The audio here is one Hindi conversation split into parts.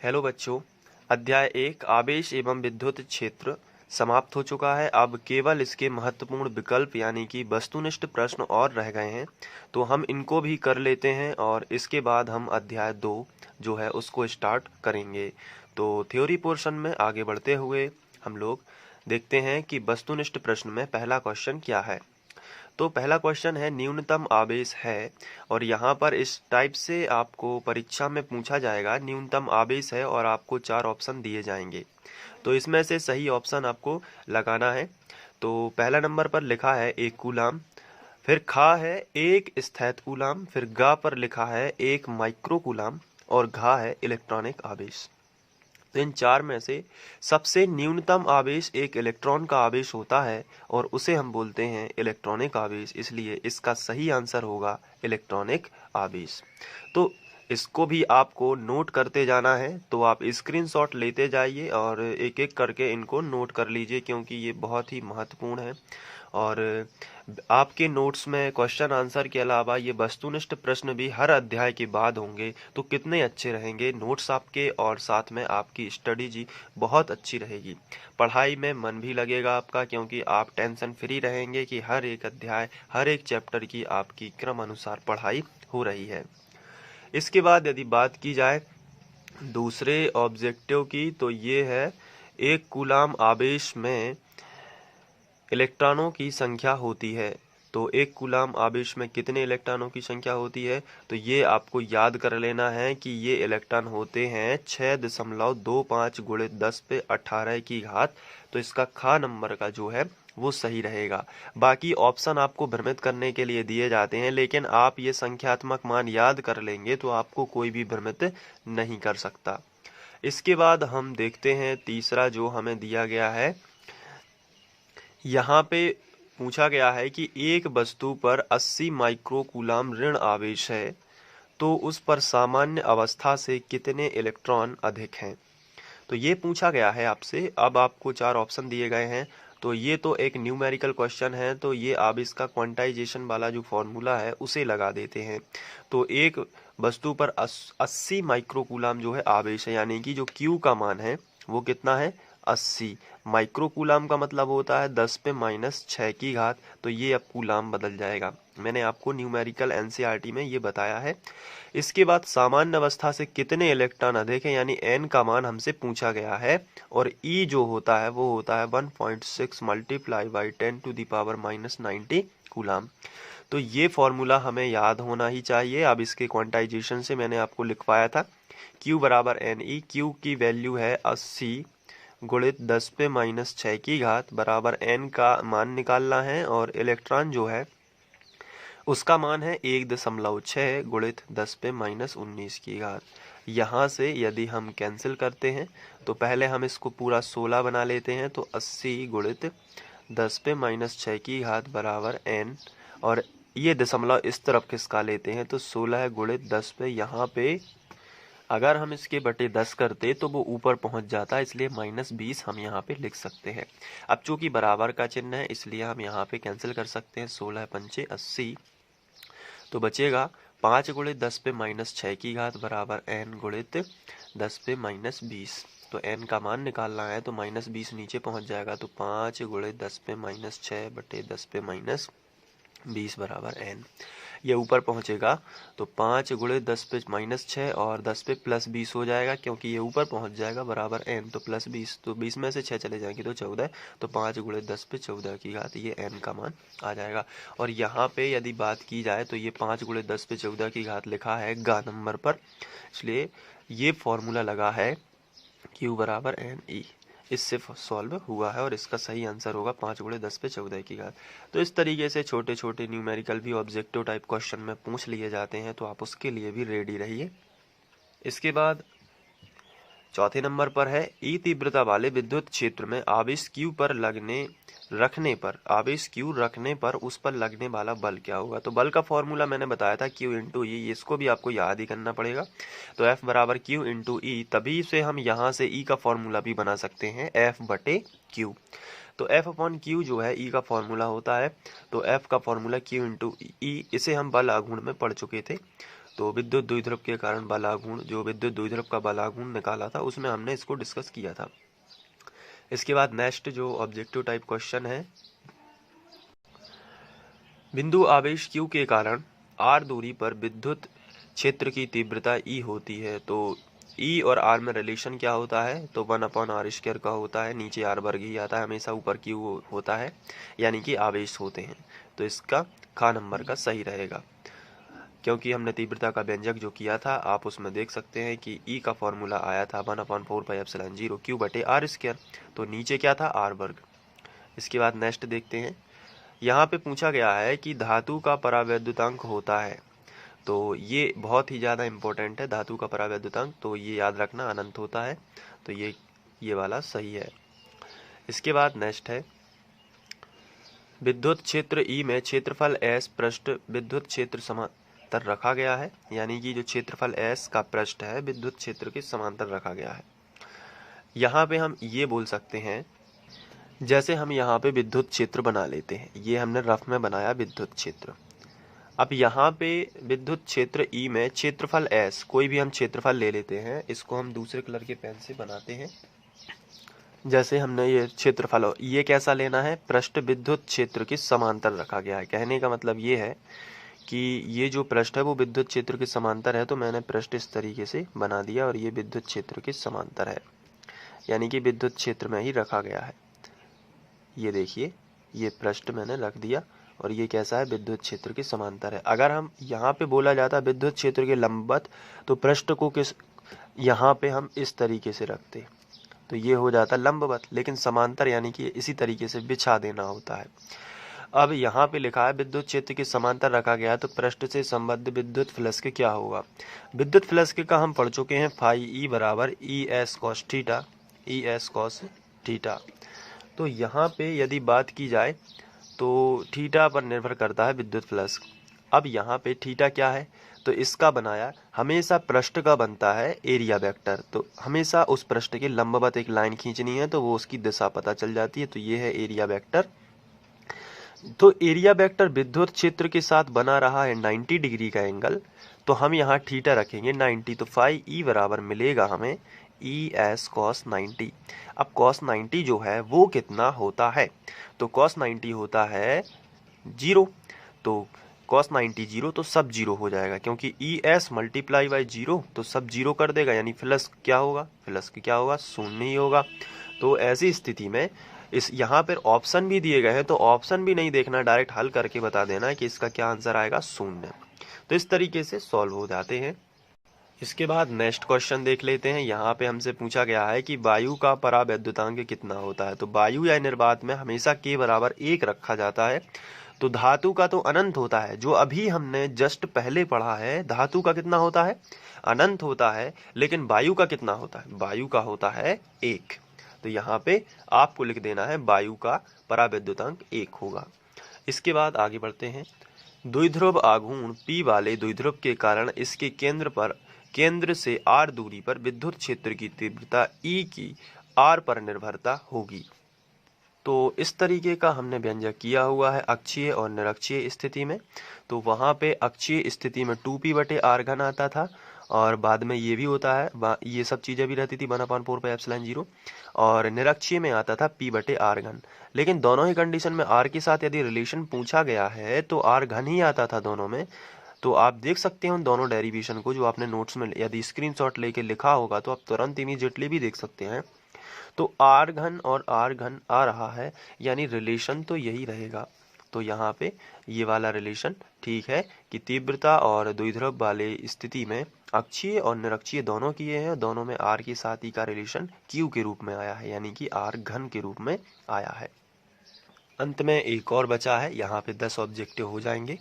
हेलो बच्चों, अध्याय 1 आवेश एवं विद्युत क्षेत्र समाप्त हो चुका है। अब केवल इसके महत्वपूर्ण विकल्प यानी कि वस्तुनिष्ठ प्रश्न और रह गए हैं, तो हम इनको भी कर लेते हैं और इसके बाद हम अध्याय 2 जो है उसको स्टार्ट करेंगे। तो थ्योरी पोर्शन में आगे बढ़ते हुए हम लोग देखते हैं कि वस्तुनिष्ठ प्रश्न में पहला क्वेश्चन क्या है। तो पहला क्वेश्चन है न्यूनतम आवेश है, और यहाँ पर इस टाइप से आपको परीक्षा में पूछा जाएगा। न्यूनतम आवेश है और आपको 4 ऑप्शन दिए जाएंगे, तो इसमें से सही ऑप्शन आपको लगाना है। तो पहला नंबर पर लिखा है 1 कूलाम, फिर खा है 1 स्थैत कूलाम, फिर गा पर लिखा है 1 माइक्रो कूलाम और घा है इलेक्ट्रॉनिक आवेश। तो इन 4 में से सबसे न्यूनतम आवेश एक इलेक्ट्रॉन का आवेश होता है और उसे हम बोलते हैं इलेक्ट्रॉनिक आवेश, इसलिए इसका सही आंसर होगा इलेक्ट्रॉनिक आवेश। तो इसको भी आपको नोट करते जाना है, तो आप स्क्रीनशॉट लेते जाइए और एक एक करके इनको नोट कर लीजिए, क्योंकि ये बहुत ही महत्वपूर्ण है। और आपके नोट्स में क्वेश्चन आंसर के अलावा ये वस्तुनिष्ठ प्रश्न भी हर अध्याय के बाद होंगे, तो कितने अच्छे रहेंगे नोट्स आपके, और साथ में आपकी स्टडी जी बहुत अच्छी रहेगी। पढ़ाई में मन भी लगेगा आपका, क्योंकि आप टेंशन फ्री रहेंगे कि हर एक अध्याय हर एक चैप्टर की आपकी क्रम अनुसार पढ़ाई हो रही है। इसके बाद यदि बात की जाए दूसरे ऑब्जेक्टिव की, तो ये है 1 कूलाम आवेश में इलेक्ट्रॉनों की संख्या होती है। तो 1 कूलाम आवेश में कितने इलेक्ट्रॉनों की संख्या होती है, तो ये आपको याद कर लेना है कि ये इलेक्ट्रॉन होते हैं 6.25 गुणित 10 पे 18 की घात। तो इसका खा नंबर का जो है वो सही रहेगा। बाकी ऑप्शन आपको भ्रमित करने के लिए दिए जाते हैं, लेकिन आप ये संख्यात्मक मान याद कर लेंगे तो आपको कोई भी भ्रमित नहीं कर सकता। इसके बाद हम देखते हैं तीसरा जो हमें दिया गया है। यहाँ पे पूछा गया है कि एक वस्तु पर 80 माइक्रो कूलाम ऋण आवेश है, तो उस पर सामान्य अवस्था से कितने इलेक्ट्रॉन अधिक हैं। तो ये पूछा गया है आपसे। अब आपको 4 ऑप्शन दिए गए हैं, तो ये तो एक न्यूमेरिकल क्वेश्चन है, तो ये आप इसका क्वांटाइजेशन वाला जो फॉर्मूला है उसे लगा देते हैं। तो एक वस्तु पर 80 माइक्रो कूलाम जो है आवेश है, यानी कि जो क्यू का मान है वो कितना है 80। माइक्रो कूलाम का मतलब होता है 10 पे -6 की घात, तो ये अब कूलाम बदल जाएगा। मैंने आपको न्यूमेरिकल एनसीईआरटी में ये बताया है। इसके बाद सामान्य अवस्था से कितने इलेक्ट्रॉन अधिक हैं, यानी n का मान हमसे पूछा गया है, और E जो होता है वो होता है 1.6 मल्टीप्लाई बाई 10⁻90 कूलाम। तो ये फॉर्मूला हमें याद होना ही चाहिए। अब इसके क्वांटाइजेशन से मैंने आपको लिखवाया था Q बराबर NE। Q की वैल्यू है 80 गुणित 10 पे -6 की घात बराबर n का मान निकालना है, और इलेक्ट्रॉन जो है उसका मान है 1.6 गुणित 10 पे -19 की घात। यहाँ से यदि हम कैंसिल करते हैं तो पहले हम इसको पूरा 16 बना लेते हैं, तो 80 गुणित 10 पे -6 की घात बराबर n, और ये दशमलव इस तरफ खिसका लेते हैं, तो 16 गुणित 10 पे यहाँ पे अगर हम इसके बटे 10 करते तो वो ऊपर पहुंच जाता, इसलिए -20 हम यहाँ पे लिख सकते हैं। अब चूंकि बराबर का चिन्ह है इसलिए हम यहाँ पे कैंसिल कर सकते हैं। 16 पंचे 80, तो बचेगा 5 गुणित 10 पे -6 की घात बराबर n गुणित 10 पे -20। तो n का मान निकालना है, तो -20 नीचे पहुंच जाएगा, तो 5 गुणित 10 पे -6 बटे 10 पे -20 बराबर n। ये ऊपर पहुंचेगा तो 5 गुणित 10 पे -6 और 10 पे +20 हो जाएगा, क्योंकि ये ऊपर पहुंच जाएगा बराबर n, तो +20, तो 20 में से 6 चले जाएंगे तो 14, तो 5 गुणित 10 पे 14 की घात, ये n का मान आ जाएगा। और यहाँ पे यदि बात की जाए तो ये 5 गुणित 10 पे 14 की घात लिखा है गा नंबर पर, इसलिए ये फॉर्मूला लगा है Q बराबर NE। इससे सॉल्व हुआ है और इसका सही आंसर होगा 5 गुणित 10 पे 14 की घात। तो इस तरीके से छोटे छोटे न्यूमेरिकल भी ऑब्जेक्टिव टाइप क्वेश्चन में पूछ लिए जाते हैं, तो आप उसके लिए भी रेडी रहिए। इसके बाद चौथे नंबर पर है ई तीव्रता वाले विद्युत क्षेत्र में आवेश Q पर आवेश Q रखने पर उस पर लगने वाला बल क्या होगा। तो बल का फॉर्मूला मैंने बताया था Q इंटू ई, इसको भी आपको याद ही करना पड़ेगा। तो F बराबर Q इंटू ई, तभी से हम यहाँ से E का फॉर्मूला भी बना सकते हैं F बटे Q। तो F अपॉन Q जो है E का फॉर्मूला होता है, तो F का फॉर्मूला Q इंटू ई, इसे हम बल आघूर्ण में पढ़ चुके थे। तो विद्युत द्विध्रुव के कारण बलागुण, जो विद्युत द्विध्रुव का बलागुण निकाला था उसमें हमने इसको डिस्कस किया था। इसके बाद नेक्स्ट जो ऑब्जेक्टिव टाइप क्वेश्चन है, बिंदु आवेश Q के कारण r दूरी पर विद्युत क्षेत्र की तीव्रता E होती है। तो E और R में रिलेशन क्या होता है, तो 1/r² का होता है, नीचे r वर्ग ही आता है हमेशा, ऊपर Q होता है, यानी कि आवेश होते हैं। तो इसका ख नंबर का सही रहेगा, क्योंकि हमने तीव्रता का व्यंजक जो किया था आप उसमें देख सकते हैं कि E का फॉर्मूला आया था 1/4πε0 Q/r²। तो नीचे क्या था, r वर्ग। इसके बाद नेक्स्ट देखते हैं, यहाँ पे पूछा गया है कि धातु का परावैद्युतांक होता है। तो ये बहुत ही ज़्यादा इम्पोर्टेंट है, धातु का परावैद्युतांक, तो ये याद रखना अनंत होता है। तो ये वाला सही है। इसके बाद नेक्स्ट है, विद्युत क्षेत्र E में क्षेत्रफल S पृष्ठ विद्युत क्षेत्र समांतर रखा गया है, यानी कि जो क्षेत्रफल S का पृष्ठ है विद्युत क्षेत्र के समांतर रखा गया है। यहाँ पे हम ये बोल सकते हैं, जैसे हम यहाँ पे विद्युत क्षेत्र बना लेते हैं, ये हमने रफ में बनाया विद्युत क्षेत्र। अब यहाँ पे विद्युत क्षेत्र E में क्षेत्रफल S, कोई भी हम क्षेत्रफल ले लेते हैं, इसको हम दूसरे कलर के पेन से बनाते हैं। जैसे हमने ये क्षेत्रफल, ये कैसा लेना है, पृष्ठ विद्युत क्षेत्र के समांतर रखा गया है। कहने का मतलब ये है कि ये जो पृष्ठ है वो विद्युत क्षेत्र के समांतर है, तो मैंने पृष्ठ इस तरीके से बना दिया और ये विद्युत क्षेत्र के समांतर है, यानी कि विद्युत क्षेत्र में ही रखा गया है। ये देखिए, ये पृष्ठ मैंने रख दिया और ये कैसा है, विद्युत क्षेत्र के समांतर है। अगर हम यहाँ पे बोला जाता विद्युत क्षेत्र के लंबवत, तो पृष्ठ को किस यहाँ पे हम इस तरीके से रखते, तो ये हो जाता लंबवत, लेकिन समांतर यानी कि इसी तरीके से बिछा देना होता है। अब यहाँ पे लिखा है विद्युत क्षेत्र के समांतर रखा गया है, तो पृष्ठ से संबद्ध विद्युत फ्लक्स क्या होगा। विद्युत फ्लक्स का हम पढ़ चुके हैं, फाई ई बराबर E S cos theta, E S cos theta. तो यहाँ पे यदि बात की जाए तो थीटा पर निर्भर करता है विद्युत फ्लक्स। अब यहाँ पे थीटा क्या है, तो इसका बनाया हमेशा पृष्ठ का बनता है एरिया वेक्टर, तो हमेशा उस पृष्ठ के लंबवत एक लाइन खींचनी है, तो वो उसकी दिशा पता चल जाती है, तो ये है एरिया वेक्टर। तो एरिया वेक्टर विद्युत क्षेत्र के साथ बना रहा है 90 डिग्री का एंगल, तो हम यहाँ थीटा रखेंगे 90, तो फाई ई बराबर मिलेगा हमें ई एस कॉस 90। अब कॉस 90 जो है वो कितना होता है, तो कॉस 90 होता है 0, तो कॉस 90 0, तो सब 0 हो जाएगा, क्योंकि ई एस मल्टीप्लाई बाई 0, तो सब 0 कर देगा, यानी फ्लक्स क्या होगा, फ्लक्स क्या होगा, शून्य ही होगा। तो ऐसी स्थिति में इस यहाँ पर ऑप्शन भी दिए गए हैं, तो ऑप्शन भी नहीं देखना, डायरेक्ट हल करके बता देना है कि इसका क्या आंसर आएगा, शून्य। तो इस तरीके से सॉल्व हो जाते हैं। इसके बाद नेक्स्ट क्वेश्चन देख लेते हैं। यहाँ पे हमसे पूछा गया है कि वायु का परावैद्युतांक कितना होता है। तो वायु या निर्वात में हमेशा k बराबर 1 रखा जाता है। तो धातु का तो अनंत होता है, जो अभी हमने जस्ट पहले पढ़ा है, धातु का कितना होता है, अनंत होता है, लेकिन वायु का कितना होता है, वायु का होता है 1। तो यहाँ पे आपको लिख देना है वायु का परावैद्युतांक 1 होगा। इसके बाद आगे बढ़ते हैं। द्विध्रुव आघूर्ण P वाले द्विध्रुव के कारण इसके केंद्र से r दूरी पर विद्युत क्षेत्र की तीव्रता E की r पर निर्भरता होगी। तो इस तरीके का हमने व्यंजक किया हुआ है अक्षीय और निरक्षीय स्थिति में। तो वहाँ पे अक्षीय स्थिति में 2p/r³ आता था, और बाद में ये भी होता है, ये सब चीज़ें भी रहती थी 1/4πε0, और निरक्षीय में आता था p/r³। लेकिन दोनों ही कंडीशन में r के साथ यदि रिलेशन पूछा गया है तो r³ ही आता था दोनों में। तो आप देख सकते हैं उन दोनों डेरिवेशन को, जो आपने नोट्स में यदि स्क्रीनशॉट लेके लिखा होगा तो आप तुरंत इमीडिएटली भी देख सकते हैं। तो r³ और r³ आ रहा है, यानी रिलेशन तो यही रहेगा। तो यहाँ पे ये वाला रिलेशन ठीक है कि तीव्रता और द्विध्रुव वाले स्थिति में अक्षीय और निरक्षीय दोनों किए हैं, दोनों में r के साथ ही का रिलेशन q के रूप में आया है, यानी कि r³ के रूप में आया है। अंत में एक और बचा है, यहाँ पे 10 ऑब्जेक्टिव हो जाएंगे।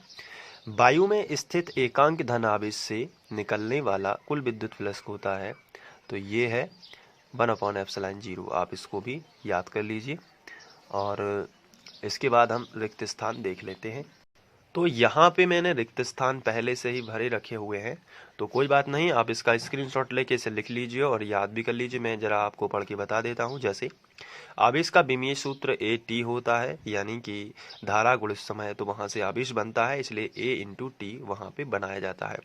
वायु में स्थित एकांक धन आवेश से निकलने वाला कुल विद्युत फ्लक्स होता है, तो ये है 1/ε0। आप इसको भी याद कर लीजिए। और इसके बाद हम रिक्त स्थान देख लेते हैं। तो यहाँ पे मैंने रिक्त स्थान पहले से ही भरे रखे हुए हैं, तो कोई बात नहीं, आप इसका स्क्रीनशॉट लेके इसे लिख लीजिए और याद भी कर लीजिए। मैं जरा आपको पढ़ के बता देता हूँ। जैसे आवेश का विमीय सूत्र ए टी होता है, यानी कि धारा गुणित समय है, तो वहां से आवेश बनता है, इसलिए ए इंटू टी वहां पे बनाया जाता है।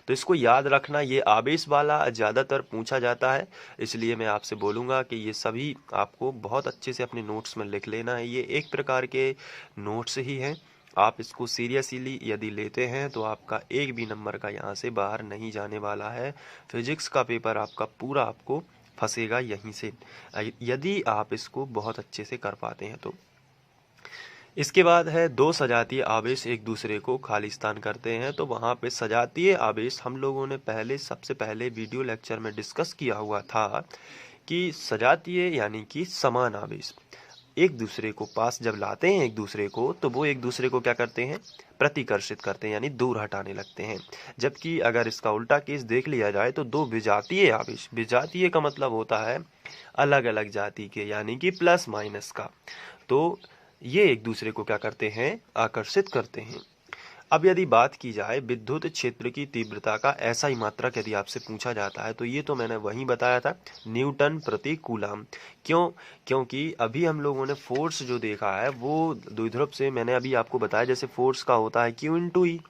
तो इसको याद रखना, ये आवेश वाला ज्यादातर पूछा जाता है, इसलिए मैं आपसे बोलूंगा कि ये सभी आपको बहुत अच्छे से अपने नोट्स में लिख लेना है। ये एक प्रकार के नोट्स ही हैं, आप इसको सीरियसली यदि लेते हैं तो आपका एक भी नंबर का यहाँ से बाहर नहीं जाने वाला है। फिजिक्स का पेपर आपका पूरा आपको फंसेगा यहीं से, यदि आप इसको बहुत अच्छे से कर पाते हैं तो। इसके बाद है दो सजातीय आवेश एक दूसरे को खाली स्थान करते हैं, तो वहां पे सजातीय आवेश हम लोगों ने सबसे पहले वीडियो लेक्चर में डिस्कस किया हुआ था कि सजातीय यानी कि समान आवेश एक दूसरे को पास जब लाते हैं एक दूसरे को, तो वो एक दूसरे को क्या करते हैं, प्रतिकर्षित करते हैं, यानी दूर हटाने लगते हैं। जबकि अगर इसका उल्टा केस देख लिया जाए तो दो विजातीय आवेश, विजातीय का मतलब होता है अलग अलग जाति के, यानी कि प्लस माइनस का, तो ये एक दूसरे को क्या करते हैं, आकर्षित करते हैं। अब यदि बात की जाए विद्युत क्षेत्र की तीव्रता का ऐसा ही मात्रक यदि आपसे पूछा जाता है, तो ये तो मैंने वही बताया था, न्यूटन प्रति कूलम। क्यों? क्योंकि अभी हम लोगों ने फोर्स जो देखा है वो द्विध्रुव से, मैंने अभी आपको बताया जैसे फोर्स का होता है Q इंटू ई,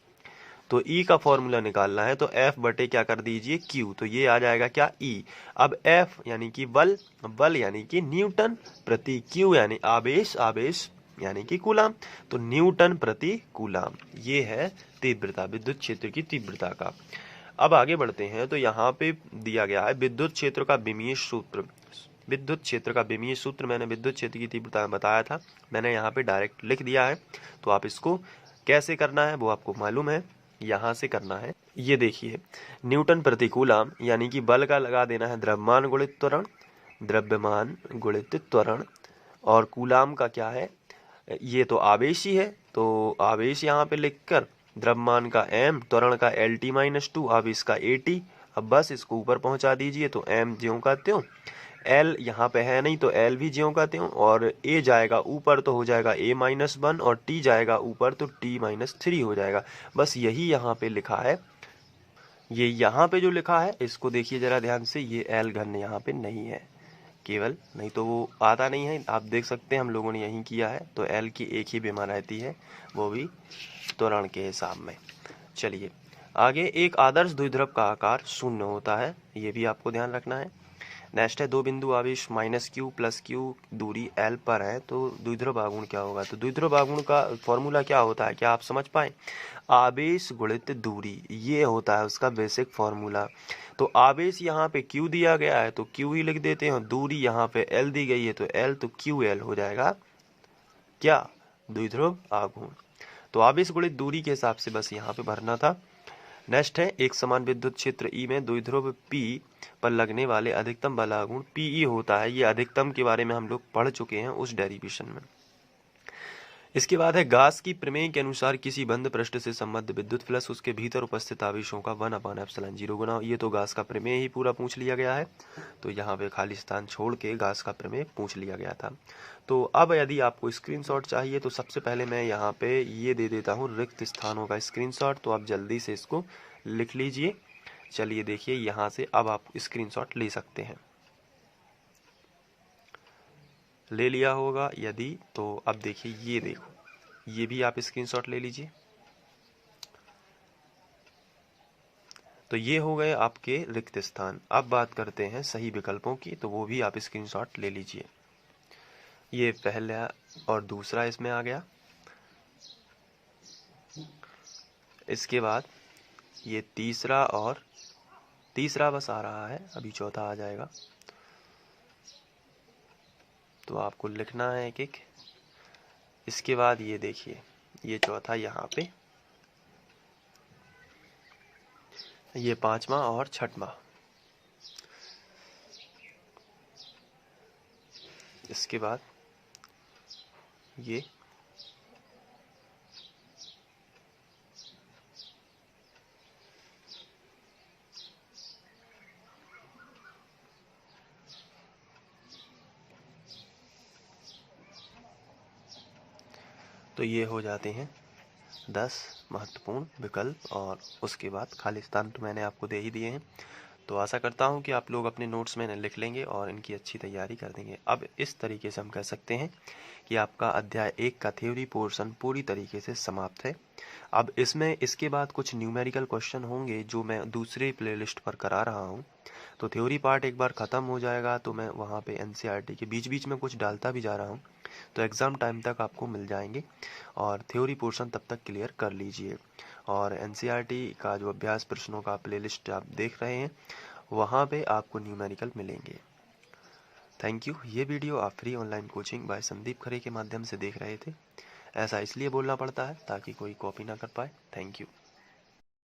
तो ई का फॉर्मूला निकालना है तो F बटे क्या कर दीजिए Q, तो ये आ जाएगा क्या E। अब F यानी कि बल, बल यानी कि न्यूटन प्रति Q यानी आवेश, आवेश यानी कि कूलाम, तो न्यूटन प्रति कूलाम, ये है तीव्रता, विद्युत क्षेत्र की तीव्रता का। अब आगे बढ़ते हैं, तो यहाँ पे दिया गया है विद्युत क्षेत्र का विमीय सूत्र। विद्युत क्षेत्र का विमीय सूत्र मैंने विद्युत क्षेत्र की तीव्रता बताया था, मैंने यहाँ पे डायरेक्ट लिख दिया है, तो आप इसको कैसे करना है वो आपको मालूम है, यहाँ से करना है। ये देखिए, न्यूटन प्रति कूलाम यानी कि बल का लगा देना है द्रव्यमान गुणित त्वरण, द्रव्यमान गुणित त्वरण, और कूलाम का क्या है, ये तो आवेश ही है, तो आवेश यहाँ पे लिखकर द्रव्यमान का m, त्वरण का LT-2, आवेश का AT। अब बस इसको ऊपर पहुंचा दीजिए, तो m ज्यों का त्यों, L यहाँ पे है नहीं तो L भी ज्यों का त्यों, और A जाएगा ऊपर तो हो जाएगा A-1, और T जाएगा ऊपर तो T-3 हो जाएगा। बस यही यहाँ पे लिखा है। ये यहाँ पे जो लिखा है इसको देखिए जरा ध्यान से, ये L घन यहाँ पे नहीं है केवल, नहीं तो वो आता नहीं है, आप देख सकते हैं हम लोगों ने यही किया है, तो L की एक ही विमा रहती है, वो भी त्वरण के हिसाब में। चलिए आगे, एक आदर्श द्विध्रुव का आकार शून्य होता है, ये भी आपको ध्यान रखना है। नेक्स्ट है दो बिंदु आवेश -q प्लस q दूरी L पर है, तो द्विध्रुव आघूर्ण क्या होगा, तो द्विध्रुव आघूर्ण का फॉर्मूला क्या होता है, क्या आप समझ पाए, आवेश गुणित दूरी, ये होता है उसका बेसिक फॉर्मूला। तो आवेश यहाँ पे q दिया गया है तो q ही लिख देते हैं, दूरी यहाँ पे L दी गई है तो L, तो QL हो जाएगा क्या, द्विध्रुव आघूर्ण। तो आवेश गुणित दूरी के हिसाब से बस यहाँ पे भरना था। नेक्स्ट है एक समान विद्युत क्षेत्र E में द्विध्रुव P पर लगने वाले अधिकतम बल आघूर्ण PE होता है, ये अधिकतम के बारे में हम लोग पढ़ चुके हैं उस डेरिवेशन में। इसके बाद है गास की प्रमेय के अनुसार किसी बंद पृष्ठ से संबद्ध विद्युत फ्लक्स उसके भीतर उपस्थित आवेशों का 1/ε0 गुना, ये तो गास का प्रमेय ही पूरा पूछ लिया गया है, तो यहाँ पे खाली स्थान छोड़ के गास का प्रमेय पूछ लिया गया था। तो अब यदि आपको स्क्रीनशॉट चाहिए तो सबसे पहले मैं यहाँ पे ये दे देता हूँ रिक्त स्थानों का स्क्रीनशॉट, तो आप जल्दी से इसको लिख लीजिए। चलिए देखिए, यहाँ से अब आप स्क्रीनशॉट ले सकते हैं, ले लिया होगा यदि, तो अब देखिए, ये देखो, ये भी आप स्क्रीनशॉट ले लीजिए। तो ये हो गए आपके रिक्त स्थान। अब बात करते हैं सही विकल्पों की, तो वो भी आप स्क्रीनशॉट ले लीजिए। ये पहला और दूसरा इसमें आ गया, इसके बाद ये तीसरा, और तीसरा बस आ रहा है, अभी चौथा आ जाएगा, तो आपको लिखना है एक एक। इसके बाद ये देखिए, ये चौथा यहाँ पे, ये पांचवा और छठवां। इसके बाद ये तो ये हो जाते हैं 10 महत्वपूर्ण विकल्प और उसके बाद खाली स्थान तो मैंने आपको दे ही दिए हैं। तो आशा करता हूँ कि आप लोग अपने नोट्स में लिख लेंगे और इनकी अच्छी तैयारी कर देंगे। अब इस तरीके से हम कह सकते हैं कि आपका अध्याय 1 का थ्योरी पोर्शन पूरी तरीके से समाप्त है। अब इसके बाद कुछ न्यूमेरिकल क्वेश्चन होंगे जो मैं दूसरे प्लेलिस्ट पर करा रहा हूँ। तो थ्योरी पार्ट एक बार ख़त्म हो जाएगा तो मैं वहाँ पे एनसीईआरटी के बीच बीच में कुछ डालता भी जा रहा हूँ, तो एग्ज़ाम टाइम तक आपको मिल जाएंगे और थ्योरी पोर्शन तब तक क्लियर कर लीजिए। और एनसीईआरटी का जो अभ्यास प्रश्नों का प्लेलिस्ट आप देख रहे हैं वहाँ पे आपको न्यूमेरिकल मिलेंगे। Thank you. ये वीडियो आप free online coaching by Sandeep Khare के माध्यम से देख रहे थे। ऐसा इसलिए बोलना पड़ता है ताकि कोई कॉपी ना कर पाए। Thank you.